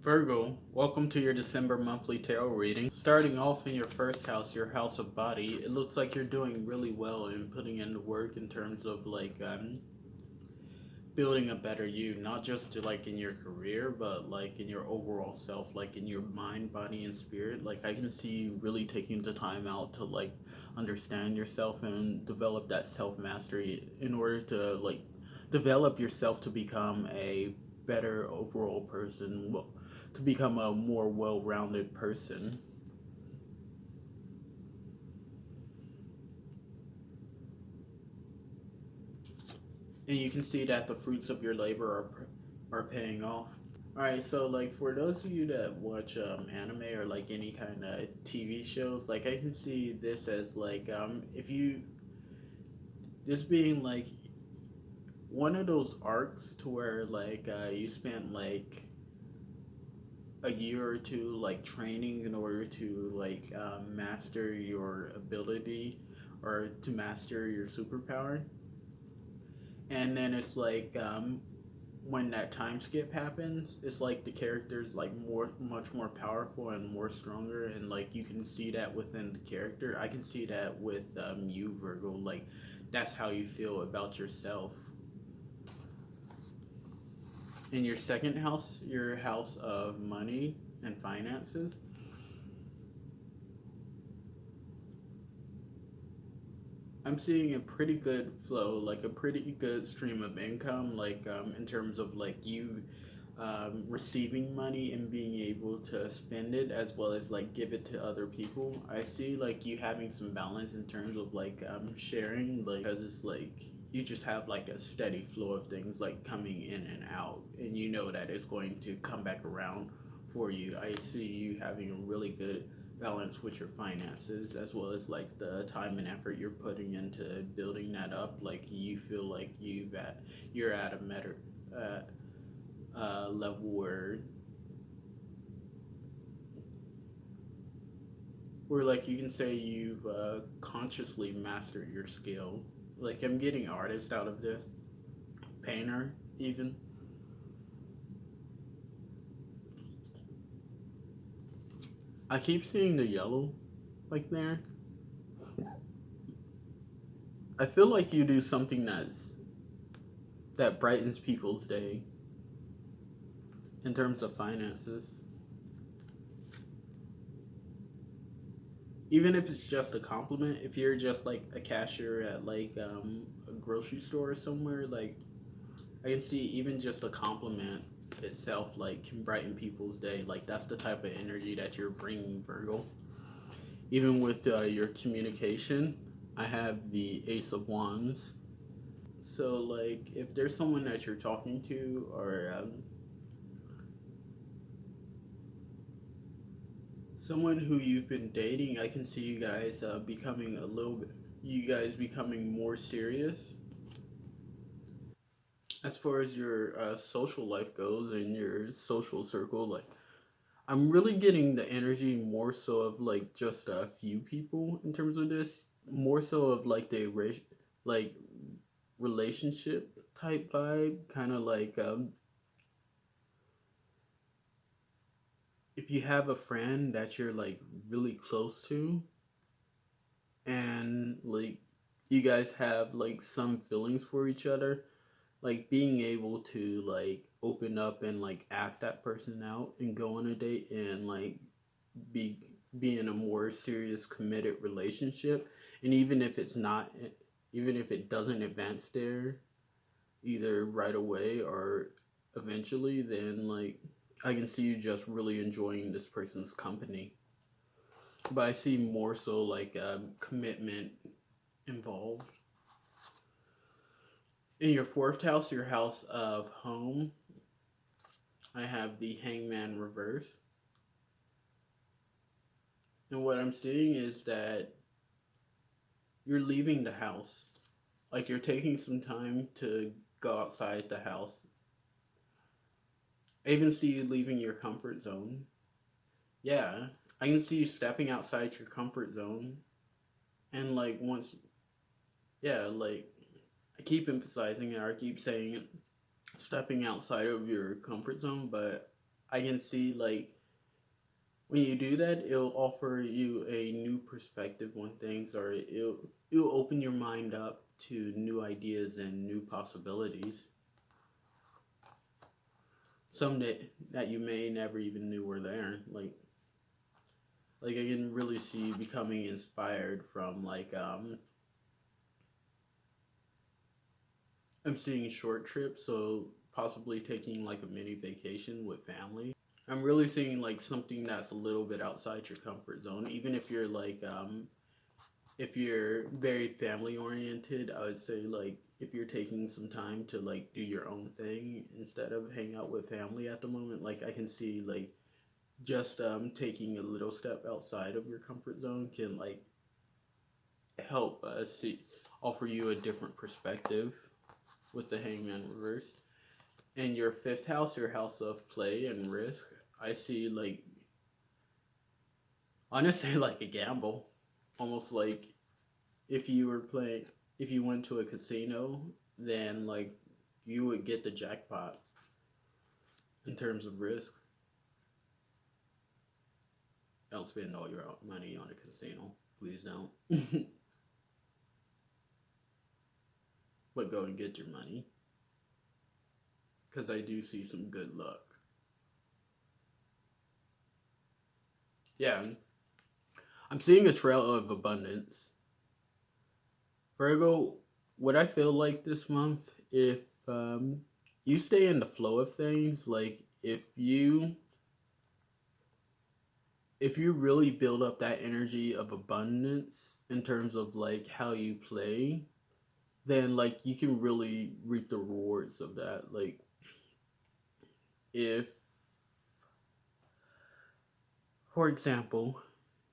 Virgo, welcome to your December monthly tarot reading. Starting off in your first house, your house of body, it looks like you're doing really well in putting in the work in terms of building a better you, not just to, in your career, but in your overall self, in your mind, body, and spirit. I can see you really taking the time out to understand yourself and develop that self mastery in order to develop yourself to become a better overall person, to become a more well-rounded person. And you can see that the fruits of your labor are paying off. All right, so for those of you that watch anime or any kind of TV shows, I can see this as if you this being one of those arcs to where you spent a year or two training in order to master your ability or to master your superpower, and then it's when that time skip happens, it's the character's much more powerful and more stronger, and you can see that within the character. I can see that with you, Virgo. That's how you feel about yourself. In your second house, your house of money and finances, I'm seeing a pretty good flow, a pretty good stream of income, in terms of you receiving money and being able to spend it as well as give it to other people. I see you having some balance in terms of sharing, because it's you just have a steady flow of things coming in and out, and you know that it's going to come back around for you. I see you having a really good balance with your finances as well as the time and effort you're putting into building that up. You feel you're at a better level where you can say you've consciously mastered your skill. I'm getting artist out of this, painter even. I keep seeing the yellow there. I feel like you do something that brightens people's day in terms of finances. Even if it's just a compliment, if you're just a cashier at a grocery store or somewhere, I can see even just a compliment itself can brighten people's day. That's the type of energy that you're bringing, Virgo. Even with your communication, I have the Ace of Wands. So if there's someone that you're talking to, or someone who you've been dating, I can see you guys becoming more serious as far as your social life goes and your social circle. I'm really getting the energy more so of just a few people in terms of this, more so of like relationship type vibe, kind of if you have a friend that you're really close to, and you guys have some feelings for each other, being able to open up and ask that person out and go on a date and be be in a more serious committed relationship. And even if it doesn't advance there either right away or eventually, then I can see you just really enjoying this person's company. But I see more so commitment involved. In your fourth house, your house of home, I have the Hangman reverse. And what I'm seeing is that you're leaving the house. You're taking some time to go outside the house. I even see you leaving your comfort zone. Yeah, I can see you stepping outside your comfort zone. And once, yeah, I keep emphasizing it, or I keep saying it, stepping outside of your comfort zone, but I can see like when you do that, it'll offer you a new perspective on things, or it'll open your mind up to new ideas and new possibilities. Some that you may never even knew were there. Like I can really see becoming inspired from I'm seeing short trips, so possibly taking like a mini vacation with family. I'm really seeing like something that's a little bit outside your comfort zone, even if you're very family oriented. I would say like if you're taking some time to like do your own thing instead of hang out with family at the moment, like I can see like just taking a little step outside of your comfort zone can like help see offer you a different perspective with the hangman reversed. In your fifth house, your house of play and risk, I see like honestly like a gamble, almost like if you were playing, if you went to a casino, then like you would get the jackpot in terms of risk. Don't spend all your money on a casino, please don't. But go and get your money, because I do see some good luck. Yeah, I'm seeing a trail of abundance. Virgo, what I feel like this month, if you stay in the flow of things, like if you really build up that energy of abundance in terms of like how you play, then like you can really reap the rewards of that. Like if, for example,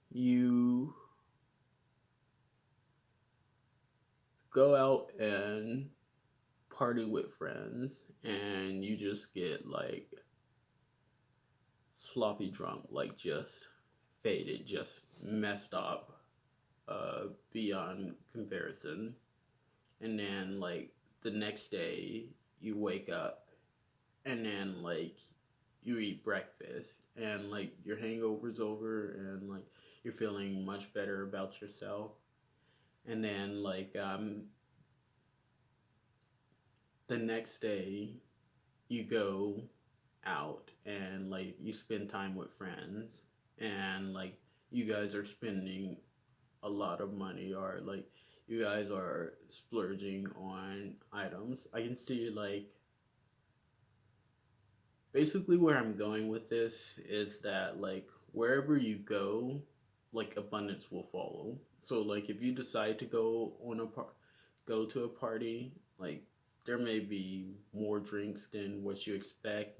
you go out and party with friends and you just get like sloppy drunk, like just faded, just messed up beyond comparison. And then like the next day you wake up and then like you eat breakfast and like your hangover's over and like you're feeling much better about yourself. And then the next day you go out and like you spend time with friends and like you guys are spending a lot of money, or like you guys are splurging on items. I can see like basically where I'm going with this is that like wherever you go, like abundance will follow. So like if you decide to go to a party, like there may be more drinks than what you expect,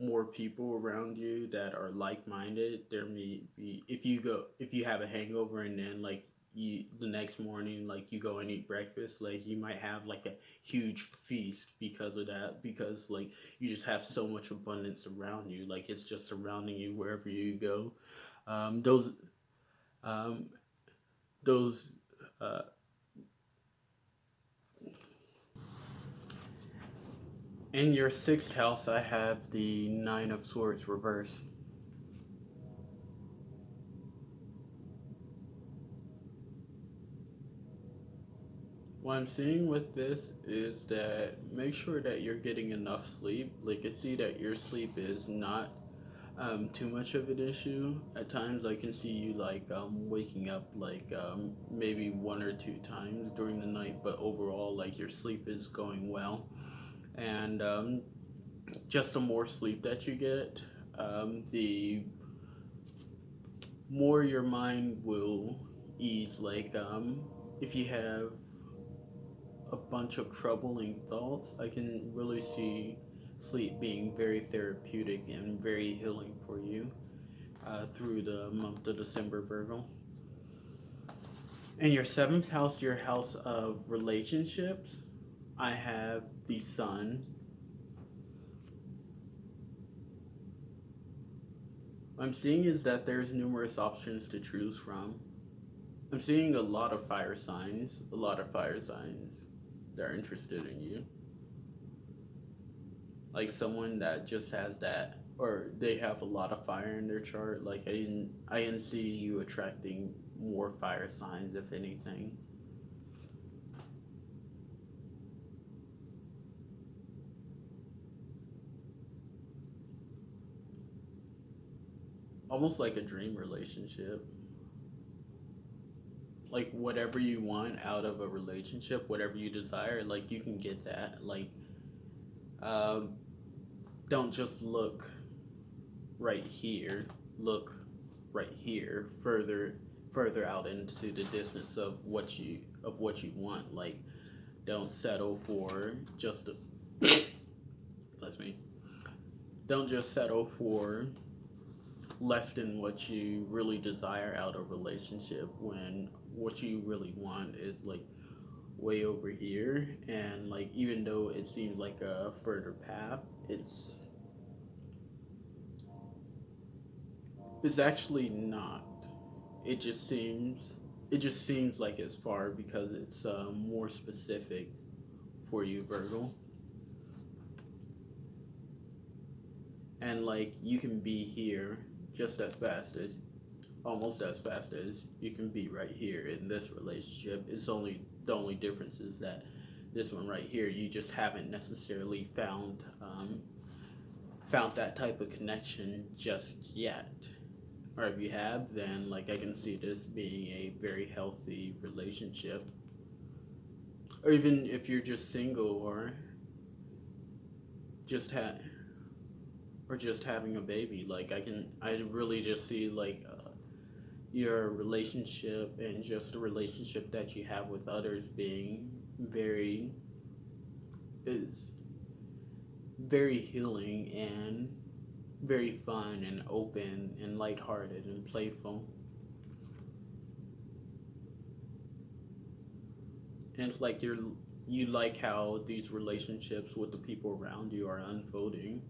more people around you that are like-minded. There may be, if you have a hangover and then like you the next morning like you go and eat breakfast, like you might have like a huge feast because of that, because like you just have so much abundance around you, like it's just surrounding you wherever you go. um, those um, those uh, in your sixth house, I have the nine of swords reversed. What I'm seeing with this is that make sure that you're getting enough sleep. Like I see that your sleep is not too much of an issue. At times, I can see you like waking up like maybe one or two times during the night, but overall, like your sleep is going well. And just the more sleep that you get, the more your mind will ease. Like if you have a bunch of troubling thoughts, I can really see sleep being very therapeutic and very healing for you through the month of December, Virgo. In your seventh house, your house of relationships, I have the sun. What I'm seeing is that there's numerous options to choose from. I'm seeing a lot of fire signs that are interested in you. Like someone that just has that, or they have a lot of fire in their chart. Like I didn't see you attracting more fire signs, if anything. Almost like a dream relationship. Like whatever you want out of a relationship, whatever you desire, like you can get that. Like, um, don't just look right here. Look right here, further out into the distance of what you want. Like, don't settle for just a, bless me. Don't just settle for less than what you really desire out of a relationship when what you really want is like way over here, and like even though it seems like a further path, it's actually not. It just seems like it's far because it's more specific for you, Virgo. And like you can be here just as fast as almost as fast as you can be right here in this relationship. It's only the only difference is that this one right here, you just haven't necessarily found that type of connection just yet. Or if you have, then like I can see this being a very healthy relationship. Or even if you're just single, just ha- or just having a baby, like I really just see like your relationship and just the relationship that you have with others being very is very healing and very fun and open and lighthearted and playful. And it's like you like how these relationships with the people around you are unfolding.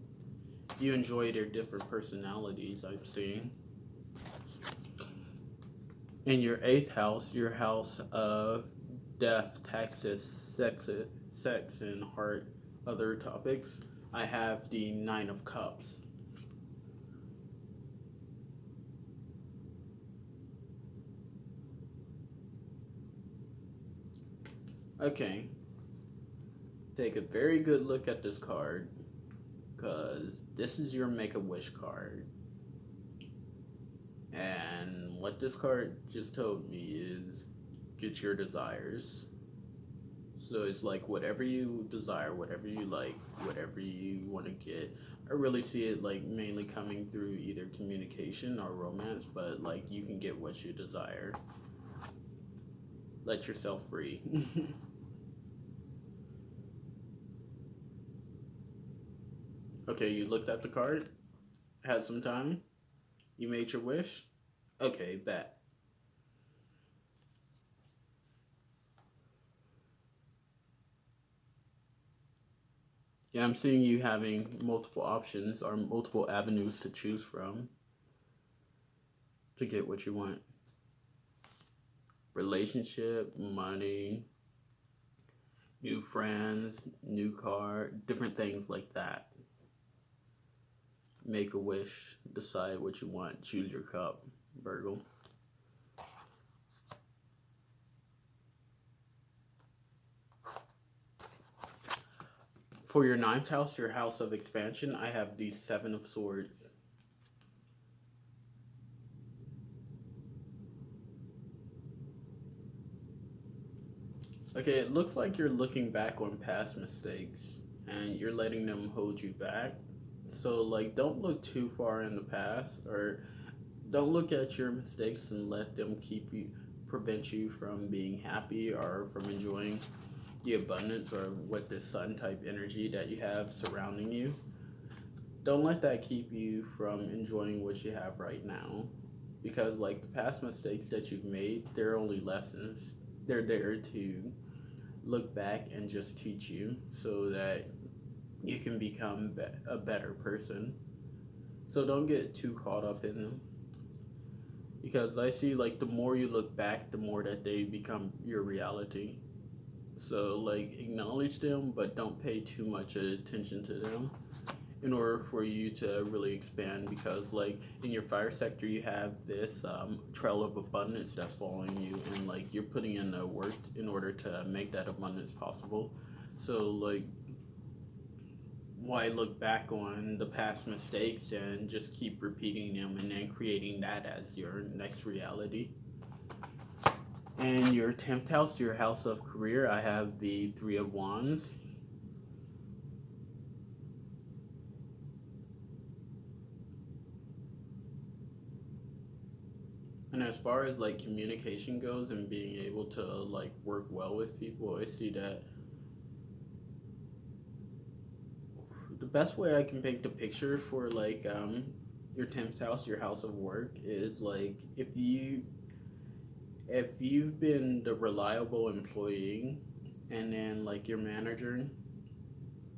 You enjoy their different personalities, I'm seeing. In your eighth house, your house of death, taxes, sex and heart, other topics, I have the Nine of Cups. Okay, take a very good look at this card because this is your Make a Wish card. And what this card just told me is get your desires. So it's like whatever you desire, whatever you like, whatever you want to get. I really see it like mainly coming through either communication or romance, but like you can get what you desire. Let yourself free. Okay, you looked at the card, had some time, you made your wish. Okay, bet. Yeah, I'm seeing you having multiple options or multiple avenues to choose from to get what you want. Relationship, money, new friends, new car, different things like that. Make a wish, decide what you want, choose your cup, Virgo. For your ninth house, your house of expansion, I have the Seven of Swords. Okay, it looks like you're looking back on past mistakes and you're letting them hold you back. So, like, don't look too far in the past or don't look at your mistakes and let them prevent you from being happy or from enjoying the abundance or what the sun type energy that you have surrounding you. Don't let that keep you from enjoying what you have right now. Because, like, the past mistakes that you've made, they're only lessons. They're there to look back and just teach you so that you can become a better person. So don't get too caught up in them. Because I see, like, the more you look back, the more that they become your reality. So, like, acknowledge them, but don't pay too much attention to them in order for you to really expand, because like in your fire sector you have this trail of abundance that's following you, and like you're putting in the work in order to make that abundance possible. So like, why look back on the past mistakes and just keep repeating them and then creating that as your next reality? And your 10th house, your house of career, I have the Three of Wands. And as far as like communication goes and being able to like work well with people, I see that the best way I can paint the picture for like your 10th house, your house of work, is like if you've been the reliable employee, and then like your manager,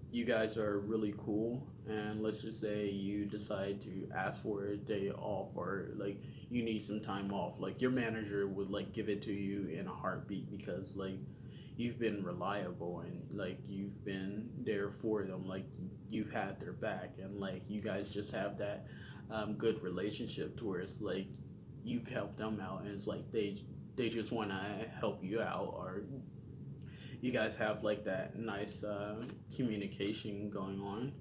you guys are really cool, and let's just say you decide to ask for a day off, or like you need some time off, like your manager would like give it to you in a heartbeat, because like you've been reliable and like you've been there for them, like you've had their back, and like you guys just have that good relationship to where it's like you've helped them out, and it's like they just want to help you out, or you guys have like that nice communication going on.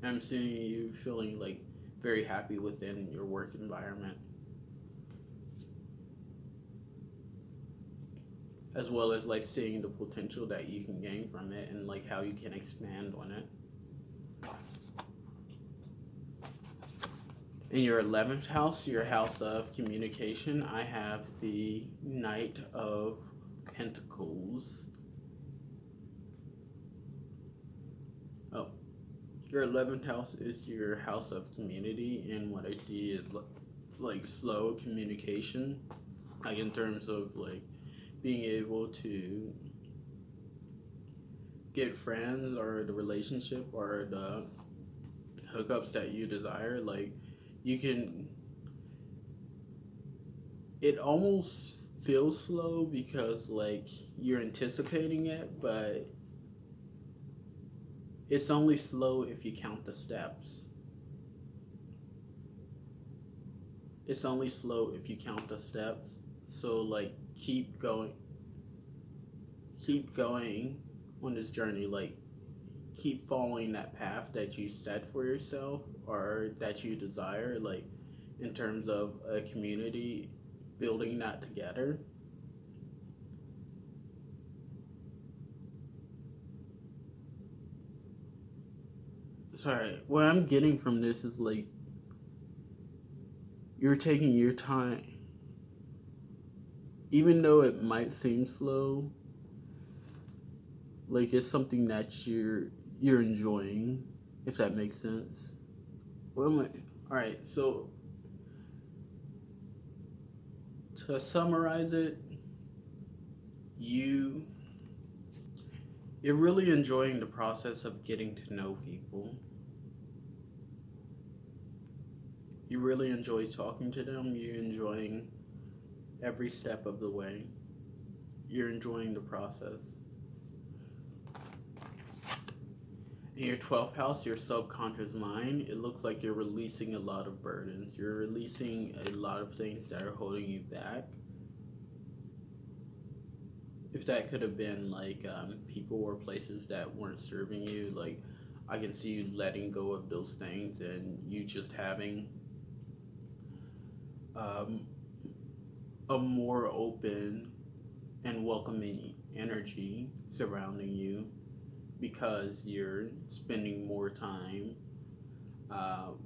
I'm seeing you feeling like very happy within your work environment, as well as like seeing the potential that you can gain from it and like how you can expand on it. In your 11th house, your house of communication, I have the Knight of Pentacles. Oh, your 11th house is your house of community, and what I see is like slow communication, like in terms of like being able to get friends or the relationship or the hookups that you desire. Like you can, it almost feels slow because like you're anticipating it, but it's only slow if you count the steps. It's only slow if you count the steps. So like keep going on this journey, like keep following that path that you set for yourself or that you desire, like in terms of a community, building that together. Sorry, what I'm getting from this is like you're taking your time, even though it might seem slow. Like it's something that you're enjoying, if that makes sense. What am I? All right, so to summarize it, you you're really enjoying the process of getting to know people. You really enjoy talking to them. You're enjoying every step of the way. You're enjoying the process. In your 12th house, your subconscious mind, it looks like you're releasing a lot of burdens. You're releasing a lot of things that are holding you back. If that could have been like people or places that weren't serving you, like I can see you letting go of those things and you just having um, a more open and welcoming energy surrounding you, because you're spending more time. Um,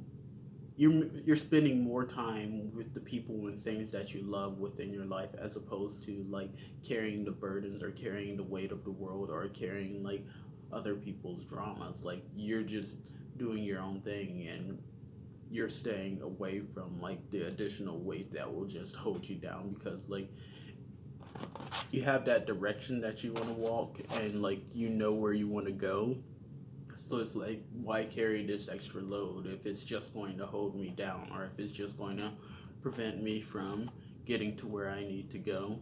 you're spending more time with the people and things that you love within your life, as opposed to like carrying the burdens or carrying the weight of the world or carrying like other people's dramas. Like you're just doing your own thing, and you're staying away from like the additional weight that will just hold you down, because like you have that direction that you want to walk, and like you know where you want to go. So it's like, why carry this extra load if it's just going to hold me down, or if it's just going to prevent me from getting to where I need to go?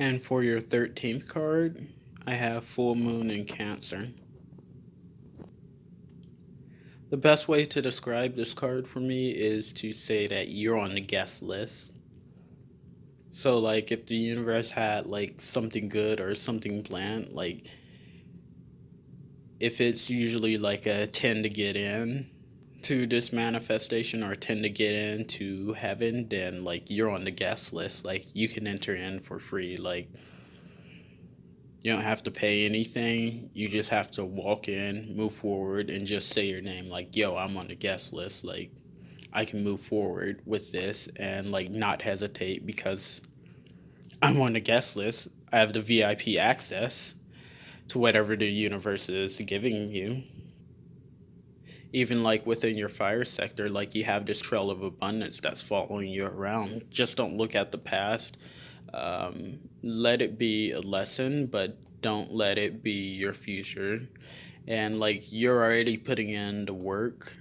And for your 13th card, I have Full Moon in Cancer. The best way to describe this card for me is to say that you're on the guest list. So, like, if the universe had, like, something good or something planned, like, if it's usually like a 10 to get in to this manifestation or 10 to get into heaven, then, like, you're on the guest list. Like, you can enter in for free. Like, you don't have to pay anything. You just have to walk in, move forward, and just say your name. Like, yo, I'm on the guest list. Like, I can move forward with this and, like, not hesitate because I'm on the guest list. I have the VIP access to whatever the universe is giving you. Even like within your fire sector, like you have this trail of abundance that's following you around. Just don't look at the past. Let it be a lesson, but don't let it be your future. And like you're already putting in the work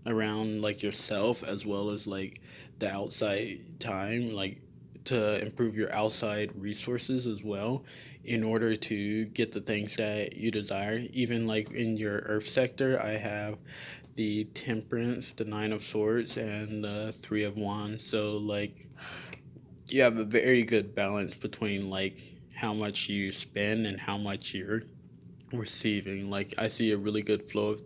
around like yourself as well as like the outside time, like to improve your outside resources as well in order to get the things that you desire. Even like in your earth sector, I have the Temperance, the Nine of Swords, and the Three of Wands. So like you have a very good balance between like how much you spend and how much you're receiving. Like I see a really good flow of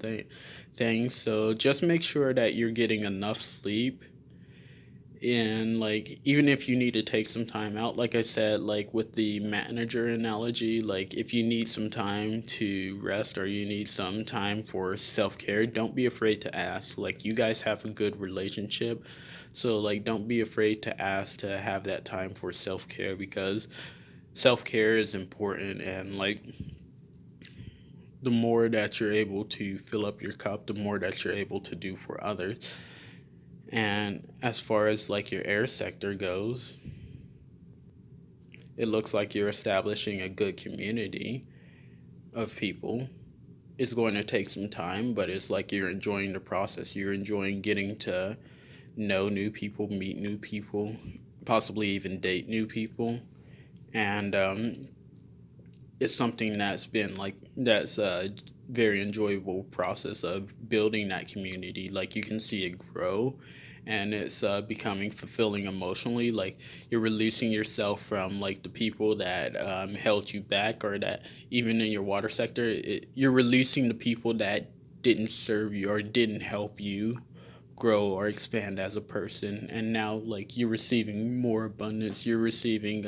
things. So just make sure that you're getting enough sleep, and like even if you need to take some time out, like I said, like with the manager analogy, like if you need some time to rest or you need some time for self-care, don't be afraid to ask. Like you guys have a good relationship, so like don't be afraid to ask to have that time for self-care, because self-care is important. And like the more that you're able to fill up your cup, the more that you're able to do for others. And as far as like your air sector goes, it looks like you're establishing a good community of people. It's going to take some time, but it's like you're enjoying the process. You're enjoying getting to know new people, meet new people, possibly even date new people. And it's something that's been like, that's a very enjoyable process of building that community. Like you can see it grow, and it's becoming fulfilling emotionally. Like you're releasing yourself from like the people that held you back, or that even in your water sector, you're releasing the people that didn't serve you or didn't help you grow or expand as a person. And now like you're receiving more abundance, you're receiving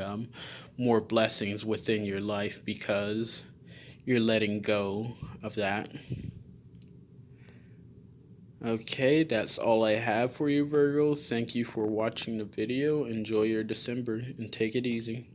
more blessings within your life because you're letting go of that. Okay, that's all I have for you, Virgo. Thank you for watching the video. Enjoy your December and take it easy.